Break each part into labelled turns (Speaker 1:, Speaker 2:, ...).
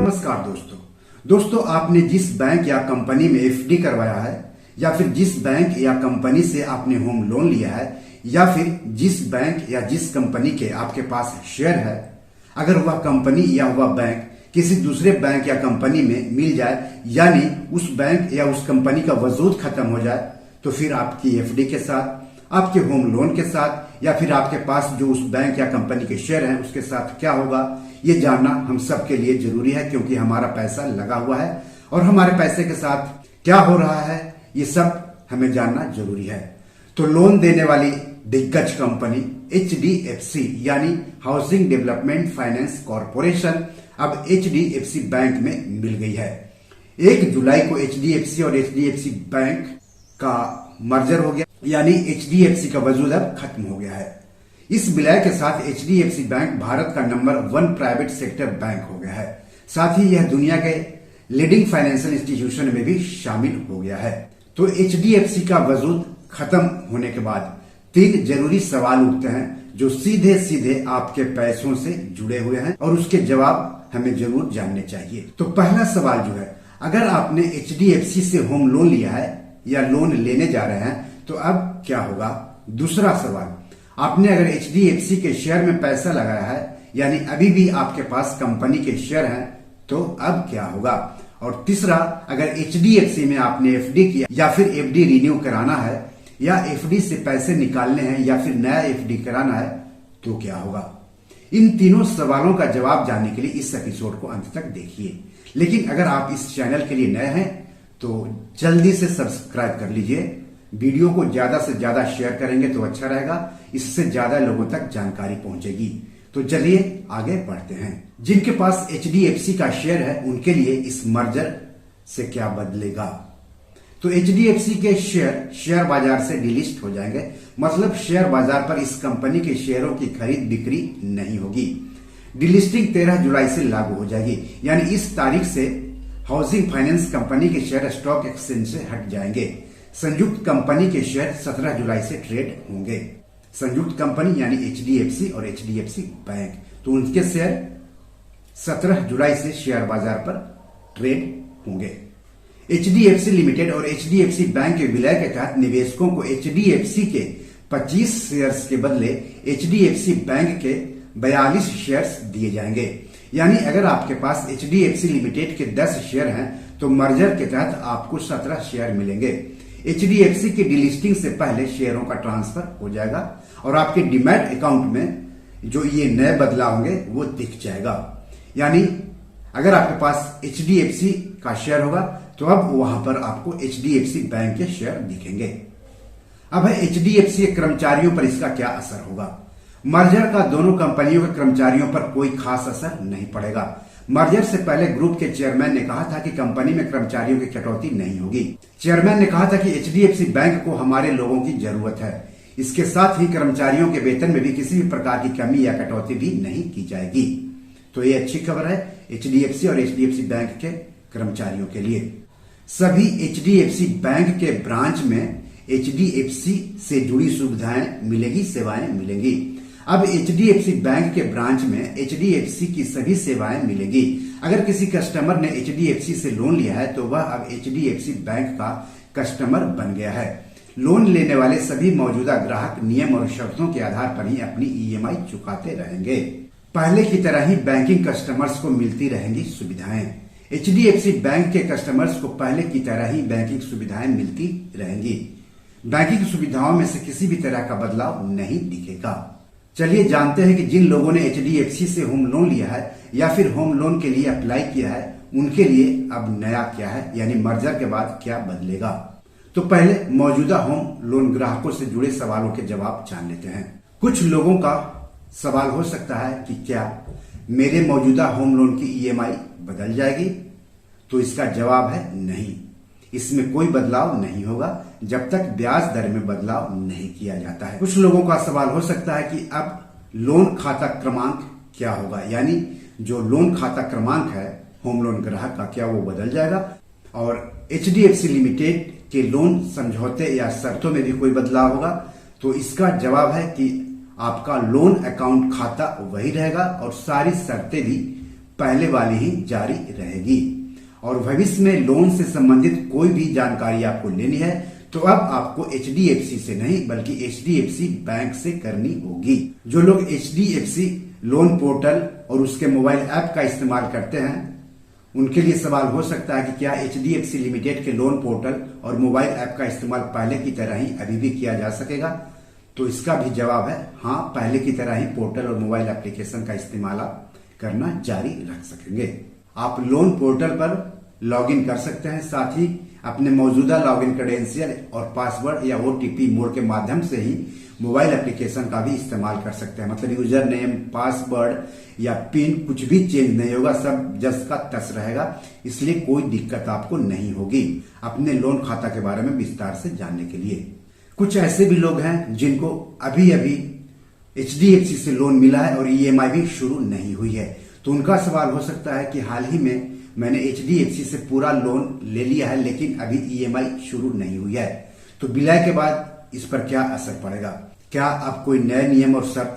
Speaker 1: नमस्कार दोस्तों आपने जिस बैंक या कंपनी में एफडी करवाया है या फिर जिस बैंक या कंपनी से आपने होम लोन लिया है या फिर जिस बैंक या जिस कंपनी के आपके पास शेयर है, अगर वह कंपनी या वह बैंक किसी दूसरे बैंक या कंपनी में मिल जाए यानी उस बैंक या उस कंपनी का वजूद खत्म हो जाए तो फिर आपकी एफडी के साथ, आपके होम लोन के साथ या फिर आपके पास जो उस बैंक या कंपनी के शेयर हैं उसके साथ क्या होगा, ये जानना हम सबके लिए जरूरी है क्योंकि हमारा पैसा लगा हुआ है और हमारे पैसे के साथ क्या हो रहा है ये सब हमें जानना जरूरी है। तो लोन देने वाली दिग्गज कंपनी HDFC यानी हाउसिंग डेवलपमेंट फाइनेंस कॉरपोरेशन अब HDFC बैंक में मिल गई है। 1 जुलाई को HDFC और HDFC बैंक का मर्जर हो गया यानी HDFC का वजूद अब खत्म हो गया है। इस विलय के साथ HDFC बैंक भारत का नंबर 1 प्राइवेट सेक्टर बैंक हो गया है। साथ ही यह दुनिया के लीडिंग फाइनेंशियल इंस्टीट्यूशन में भी शामिल हो गया है। तो HDFC का वजूद खत्म होने के बाद 3 जरूरी सवाल उठते हैं जो सीधे सीधे आपके पैसों से जुड़े हुए हैं और उसके जवाब हमें जरूर जानने चाहिए। तो पहला सवाल जो है, अगर आपने HDFC से होम लोन लिया है या लोन लेने जा रहे हैं तो अब क्या होगा। दूसरा सवाल, आपने अगर HDFC के शेयर में पैसा लगाया है यानी अभी भी आपके पास कंपनी के शेयर हैं तो अब क्या होगा। और तीसरा, अगर HDFC में आपने एफडी किया या फिर एफडी रिन्यू कराना है या एफडी से पैसे निकालने हैं या फिर नया एफडी कराना है तो क्या होगा। इन तीनों सवालों का जवाब जानने के लिए इस एपिसोड को अंत तक देखिए। लेकिन अगर आप इस चैनल के लिए नए हैं तो जल्दी से सब्सक्राइब कर लीजिए। वीडियो को ज्यादा से ज्यादा शेयर करेंगे तो अच्छा रहेगा, इससे ज्यादा लोगों तक जानकारी पहुंचेगी। तो चलिए आगे बढ़ते हैं। जिनके पास HDFC का शेयर है उनके लिए इस मर्जर से क्या बदलेगा। तो HDFC के शेयर बाजार से डिलिस्ट हो जाएंगे, मतलब शेयर बाजार पर इस कंपनी के शेयरों की खरीद बिक्री नहीं होगी। डिलिस्टिंग 13 जुलाई से लागू हो जाएगी यानी इस तारीख से हाउसिंग फाइनेंस कंपनी के शेयर स्टॉक एक्सचेंज से हट जाएंगे। संयुक्त कंपनी के शेयर 17 जुलाई से ट्रेड होंगे। संयुक्त कंपनी यानी HDFC और HDFC बैंक, तो उनके शेयर 17 जुलाई से शेयर बाजार पर ट्रेड होंगे। HDFC लिमिटेड और HDFC बैंक के विलय के तहत निवेशकों को HDFC के 25 शेयर्स के बदले HDFC बैंक के 42 शेयर्स दिए जाएंगे। यानी अगर आपके पास HDFC लिमिटेड के 10 शेयर हैं तो मर्जर के तहत आपको 17 शेयर मिलेंगे। HDFC की डिलिस्टिंग से पहले शेयरों का ट्रांसफर हो जाएगा और आपके डीमैट अकाउंट में जो ये नए बदलाव होंगे वो दिख जाएगा। यानी अगर आपके पास HDFC का शेयर होगा तो अब वहां पर आपको HDFC बैंक के शेयर दिखेंगे। अब है HDFC के कर्मचारियों पर इसका क्या असर होगा। मर्जर का दोनों कंपनियों के कर्मचारियों पर कोई खास असर नहीं पड़ेगा। मर्जर से पहले ग्रुप के चेयरमैन ने कहा था कि कंपनी में कर्मचारियों की कटौती नहीं होगी। चेयरमैन ने कहा था कि HDFC बैंक को हमारे लोगों की जरूरत है। इसके साथ ही कर्मचारियों के वेतन में भी किसी भी प्रकार की कमी या कटौती भी नहीं की जाएगी। तो ये अच्छी खबर है HDFC और HDFC बैंक के कर्मचारियों के लिए। सभी HDFC बैंक के ब्रांच में HDFC से जुड़ी सुविधाएं मिलेगी, सेवाएं मिलेंगी। अब HDFC बैंक के ब्रांच में HDFC की सभी सेवाएं मिलेगी। अगर किसी कस्टमर ने HDFC से लोन लिया है तो वह अब HDFC बैंक का कस्टमर बन गया है। लोन लेने वाले सभी मौजूदा ग्राहक नियम और शर्तों के आधार पर ही अपनी EMI चुकाते रहेंगे। पहले की तरह ही बैंकिंग कस्टमर्स को मिलती रहेंगी सुविधाएं। HDFC बैंक के कस्टमर्स को पहले की तरह ही बैंकिंग सुविधाएं मिलती रहेंगी। बैंकिंग सुविधाओं में से किसी भी तरह का बदलाव नहीं दिखेगा। चलिए जानते हैं कि जिन लोगों ने HDFC से होम लोन लिया है या फिर होम लोन के लिए अप्लाई किया है उनके लिए अब नया क्या है, यानी मर्जर के बाद क्या बदलेगा। तो पहले मौजूदा होम लोन ग्राहकों से जुड़े सवालों के जवाब जान लेते हैं। कुछ लोगों का सवाल हो सकता है कि क्या मेरे मौजूदा होम लोन की EMI बदल जाएगी। तो इसका जवाब है नहीं, इसमें कोई बदलाव नहीं होगा जब तक ब्याज दर में बदलाव नहीं किया जाता है। कुछ लोगों का सवाल हो सकता है कि अब लोन खाता क्रमांक क्या होगा, यानी जो लोन खाता क्रमांक है होम लोन ग्राहक का क्या वो बदल जाएगा। और HDFC लिमिटेड के लोन समझौते या शर्तों में भी कोई बदलाव होगा। तो इसका जवाब है कि आपका लोन अकाउंट खाता वही रहेगा और सारी शर्तें भी पहले वाली ही जारी रहेगी। और भविष्य में लोन से संबंधित कोई भी जानकारी आपको लेनी है तो अब आपको HDFC से नहीं बल्कि HDFC बैंक से करनी होगी। जो लोग HDFC लोन पोर्टल और उसके मोबाइल ऐप का इस्तेमाल करते हैं उनके लिए सवाल हो सकता है कि क्या HDFC लिमिटेड के लोन पोर्टल और मोबाइल ऐप का इस्तेमाल पहले की तरह ही अभी भी किया जा सकेगा। तो इसका भी जवाब है हाँ, पहले की तरह ही पोर्टल और मोबाइल एप्लीकेशन का इस्तेमाल आप करना जारी रख सकेंगे। आप लोन पोर्टल पर लॉगिन कर सकते हैं, साथ ही अपने मौजूदा लॉगिन क्रेडेंशियल और पासवर्ड या OTP मोड के माध्यम से ही मोबाइल एप्लीकेशन का भी इस्तेमाल कर सकते हैं। मतलब यूजर नेम, पासवर्ड या पिन कुछ भी चेंज नहीं होगा, सब जस का तस रहेगा, इसलिए कोई दिक्कत आपको नहीं होगी अपने लोन खाता के बारे में विस्तार से जानने के लिए। कुछ ऐसे भी लोग हैं जिनको अभी अभी HDFC से लोन मिला है और EMI भी शुरू नहीं हुई है, तो उनका सवाल हो सकता है कि हाल ही में मैंने HDFC से पूरा लोन ले लिया है लेकिन अभी EMI शुरू नहीं हुई है, तो विलय के बाद इस पर क्या असर पड़ेगा, क्या अब कोई नए नियम और शर्त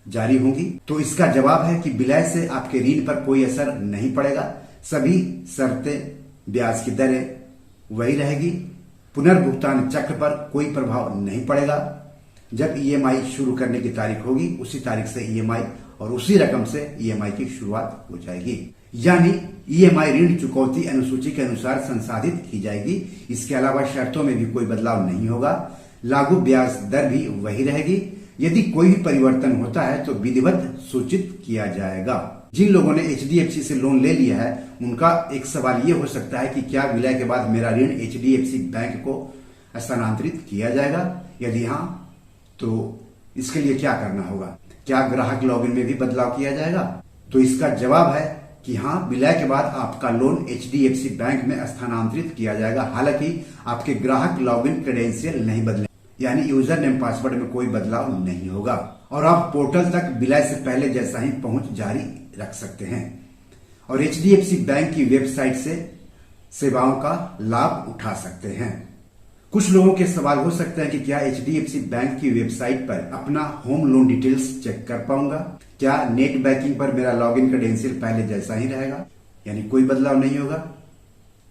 Speaker 1: जारी होंगी? तो इसका जवाब है कि विलय से आपके ऋण पर कोई असर नहीं पड़ेगा। सभी शर्तें, ब्याज की दरें वही रहेगी। पुनर्भुगतान चक्र पर कोई प्रभाव नहीं पड़ेगा। जब EMI शुरू करने की तारीख होगी उसी तारीख से EMI और उसी रकम से EMI की शुरुआत हो जाएगी। यानी EMI ऋण चुकौती अनुसूची के अनुसार संसाधित की जाएगी। इसके अलावा शर्तों में भी कोई बदलाव नहीं होगा। लागू ब्याज दर भी वही रहेगी। यदि कोई भी परिवर्तन होता है तो विधिवत सूचित किया जाएगा। जिन लोगों ने HDFC से लोन ले लिया है उनका एक सवाल ये हो सकता है कि क्या विलय के बाद मेरा ऋण HDFC बैंक को स्थानांतरित किया जाएगा? यदि हाँ तो इसके लिए क्या करना होगा? क्या ग्राहक लॉगिन में भी बदलाव किया जाएगा? तो इसका जवाब है कि हाँ, विलय के बाद आपका लोन HDFC बैंक में स्थानांतरित किया जाएगा। हालांकि आपके ग्राहक लॉगिन क्रेडेंशियल नहीं बदले, यानी यूजर नेम पासवर्ड में कोई बदलाव नहीं होगा और आप पोर्टल तक विलय से पहले जैसा ही पहुंच जारी रख सकते हैं और HDFC बैंक की वेबसाइट से सेवाओं का लाभ उठा सकते हैं। कुछ लोगों के सवाल हो सकते हैं कि क्या HDFC बैंक की वेबसाइट पर अपना होम लोन डिटेल्स चेक कर पाऊंगा? क्या नेट बैंकिंग पर मेरा लॉगिन क्रेडेंशियल पहले जैसा ही रहेगा, यानी कोई बदलाव नहीं होगा?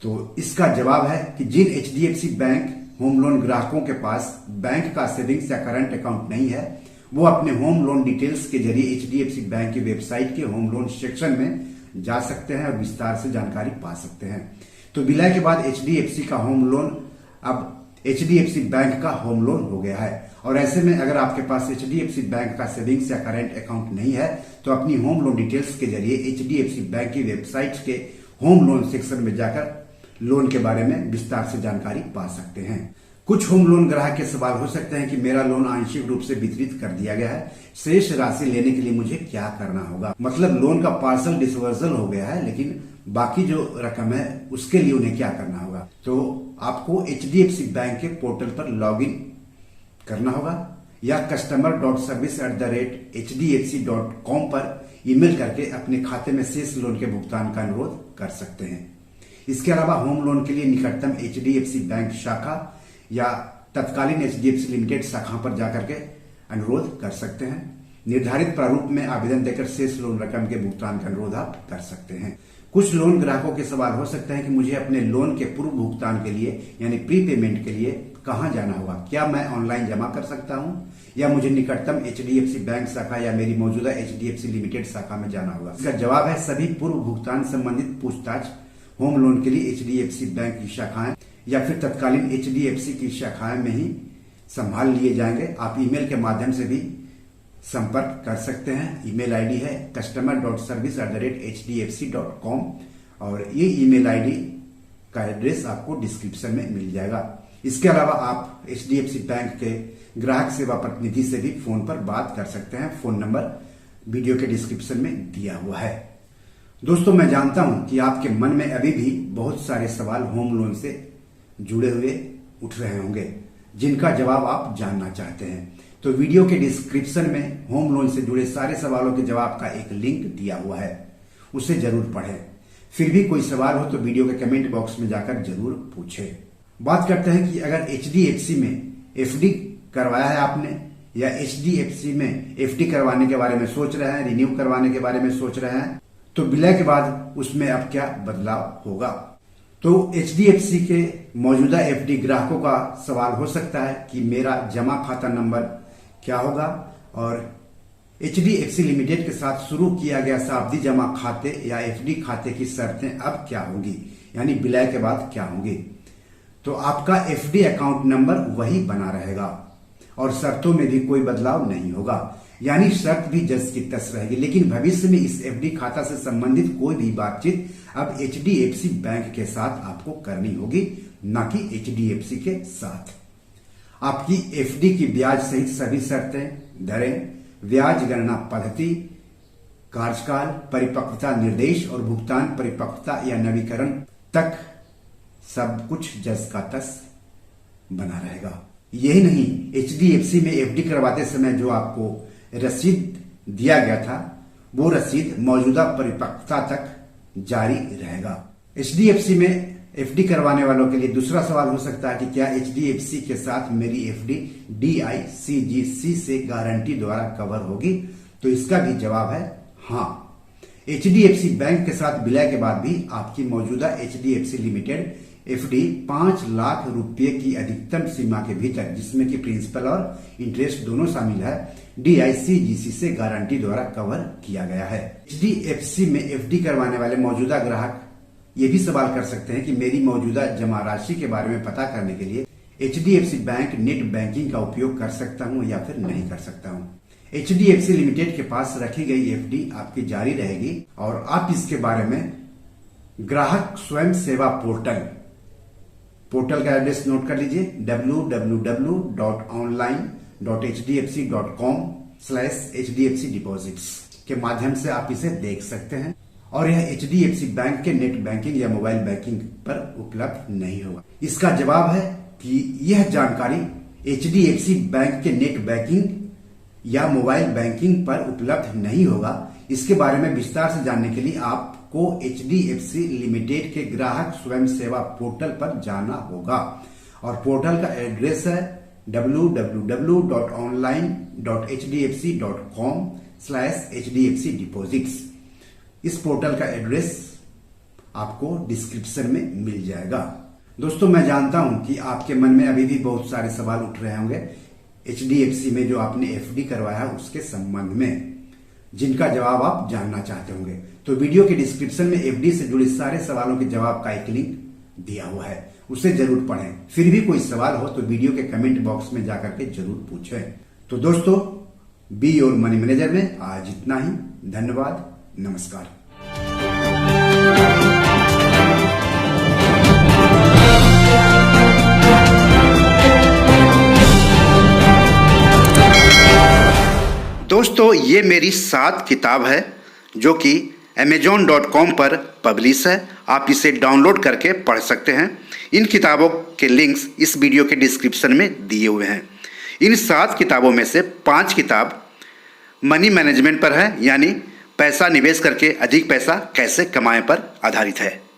Speaker 1: तो इसका जवाब है कि जिन HDFC बैंक होम लोन ग्राहकों के पास बैंक का सेविंग्स या करंट अकाउंट नहीं है वो अपने होम लोन डिटेल्स के जरिए HDFC बैंक की वेबसाइट के होम लोन सेक्शन में जा सकते हैं और विस्तार से जानकारी पा सकते हैं। तो विलय के बाद HDFC का होम लोन अब HDFC बैंक का होम लोन हो गया है और ऐसे में अगर आपके पास HDFC बैंक का सेविंग्स या करंट अकाउंट नहीं है तो अपनी होम लोन डिटेल्स के जरिए HDFC बैंक की वेबसाइट के होम लोन सेक्शन में जाकर लोन के बारे में विस्तार से जानकारी पा सकते हैं। कुछ होम लोन ग्राहक के सवाल हो सकते हैं कि मेरा लोन आंशिक रूप से वितरित कर दिया गया है, शेष राशि लेने के लिए मुझे क्या करना होगा? मतलब लोन का पार्सल डिसवर्सल हो गया है लेकिन बाकी जो रकम है उसके लिए उन्हें क्या करना होगा? तो आपको HDFC बैंक के पोर्टल पर लॉगिन करना होगा या customer.service@hdfc.com पर ईमेल करके अपने खाते में शेष लोन के भुगतान का अनुरोध कर सकते हैं। इसके अलावा होम लोन के लिए निकटतम HDFC बैंक शाखा या तत्कालीन HDFC लिमिटेड शाखा पर जाकर के अनुरोध कर सकते हैं। निर्धारित प्रारूप में आवेदन देकर शेष लोन रकम के भुगतान का अनुरोध आप कर सकते हैं। कुछ लोन ग्राहकों के सवाल हो सकते हैं कि मुझे अपने लोन के पूर्व भुगतान के लिए यानी प्री पेमेंट के लिए कहाँ जाना होगा? क्या मैं ऑनलाइन जमा कर सकता हूँ या मुझे निकटतम HDFC बैंक शाखा या मेरी मौजूदा HDFC लिमिटेड शाखा में जाना होगा? इसका जवाब है सभी पूर्व भुगतान संबंधित पूछताछ होम लोन के लिए HDFC बैंक की शाखाएं या फिर तत्कालीन HDFC की शाखाएं में ही संभाल लिए जाएंगे। आप ईमेल के माध्यम से भी संपर्क कर सकते हैं। ईमेल आईडी है customer.service@hdfc.com और ये ईमेल आईडी का एड्रेस आपको डिस्क्रिप्शन में मिल जाएगा। इसके अलावा आप HDFC बैंक के ग्राहक सेवा प्रतिनिधि से भी फोन पर बात कर सकते हैं। फोन नंबर वीडियो के डिस्क्रिप्शन में दिया हुआ है। दोस्तों, मैं जानता हूं कि आपके मन में अभी भी बहुत सारे सवाल होम लोन से जुड़े हुए उठ रहे होंगे जिनका जवाब आप जानना चाहते हैं। तो वीडियो के डिस्क्रिप्शन में होम लोन से जुड़े सारे सवालों के जवाब का एक लिंक दिया हुआ है, उसे जरूर पढ़ें। फिर भी कोई सवाल हो तो वीडियो के कमेंट बॉक्स में जाकर जरूर पूछें। बात करते हैं कि अगर HDFC में FD करवाया है आपने या HDFC में FD करवाने के बारे में सोच रहे हैं, रिन्यू करवाने के बारे में सोच रहे हैं, तो विलय के बाद उसमें अब क्या बदलाव होगा। तो HDFC के मौजूदा FD ग्राहकों का सवाल हो सकता है कि मेरा जमा खाता नंबर क्या होगा और HDFC लिमिटेड के साथ शुरू किया गया सावधि जमा खाते या FD खाते की शर्तें अब क्या होंगी, यानी विलय के बाद क्या होंगी। तो आपका FD अकाउंट नंबर वही बना रहेगा और शर्तों में भी कोई बदलाव नहीं होगा, यानी शर्त भी जस की तस रहेगी। लेकिन भविष्य में इस FD खाता से संबंधित कोई भी बातचीत अब HDFC बैंक के साथ आपको करनी होगी, न कि HDFC के साथ। आपकी FD की ब्याज सहित सभी शर्तें, दरें, ब्याज गणना पद्धति, कार्यकाल, परिपक्वता निर्देश और भुगतान परिपक्वता या नवीकरण तक सब कुछ जस का तस बना रहेगा। यही नहीं, HDFC में FD करवाते समय जो आपको रसीद दिया गया था वो रसीद मौजूदा परिपक्वता तक जारी रहेगा। HDFC में FD करवाने वालों के लिए दूसरा सवाल हो सकता है कि क्या HDFC के साथ मेरी FD DICGC से गारंटी द्वारा कवर होगी। तो इसका भी जवाब है हाँ। HDFC बैंक के साथ विलय के बाद भी आपकी मौजूदा HDFC लिमिटेड FD 5 लाख रुपए की अधिकतम सीमा के भीतर, जिसमें कि प्रिंसिपल और इंटरेस्ट दोनों शामिल है, DICGC से गारंटी द्वारा कवर किया गया है। HDFC में FD करवाने वाले मौजूदा ग्राहक ये भी सवाल कर सकते हैं कि मेरी मौजूदा जमा राशि के बारे में पता करने के लिए HDFC बैंक नेट बैंकिंग का उपयोग कर सकता हूं या फिर नहीं कर सकता हूं। HDFC लिमिटेड के पास रखी गई FD आपकी जारी रहेगी और आप इसके बारे में ग्राहक स्वयं सेवा पोर्टल का एड्रेस नोट कर लीजिए, www.online.hdfc.com/hdfcdeposits के माध्यम से आप इसे देख सकते हैं और यह HDFC बैंक के नेट बैंकिंग या मोबाइल बैंकिंग पर उपलब्ध नहीं होगा। इसका जवाब है कि यह जानकारी HDFC बैंक के नेट बैंकिंग या मोबाइल बैंकिंग पर उपलब्ध नहीं होगा। इसके बारे में विस्तार से जानने के लिए आपको HDFC लिमिटेड के ग्राहक स्वयं सेवा पोर्टल पर जाना होगा और पोर्टल का एड्रेस है www.online.hdfc.com/hdfcdeposits। इस पोर्टल का एड्रेस आपको डिस्क्रिप्शन में मिल जाएगा। दोस्तों, मैं जानता हूं कि आपके मन में अभी भी बहुत सारे सवाल उठ रहे होंगे HDFC में जो आपने FD करवाया उसके संबंध में, जिनका जवाब आप जानना चाहते होंगे। तो वीडियो के डिस्क्रिप्शन में FD से जुड़े सारे सवालों के जवाब का एक लिंक दिया हुआ है, उसे जरूर पढ़ें। फिर भी कोई सवाल हो तो वीडियो के कमेंट बॉक्स में जाकर के जरूर पूछें। तो दोस्तों, बी योर मनी मैनेजर में आज इतना ही। धन्यवाद, नमस्कार। दोस्तों, ये मेरी 7 किताब है जो कि amazon.com पर पब्लिश है। आप इसे डाउनलोड करके पढ़ सकते हैं। इन किताबों के लिंक्स इस वीडियो के डिस्क्रिप्शन में दिए हुए हैं। इन 7 किताबों में से 5 किताब मनी मैनेजमेंट पर है, यानी पैसा निवेश करके अधिक पैसा कैसे कमाएं पर आधारित है।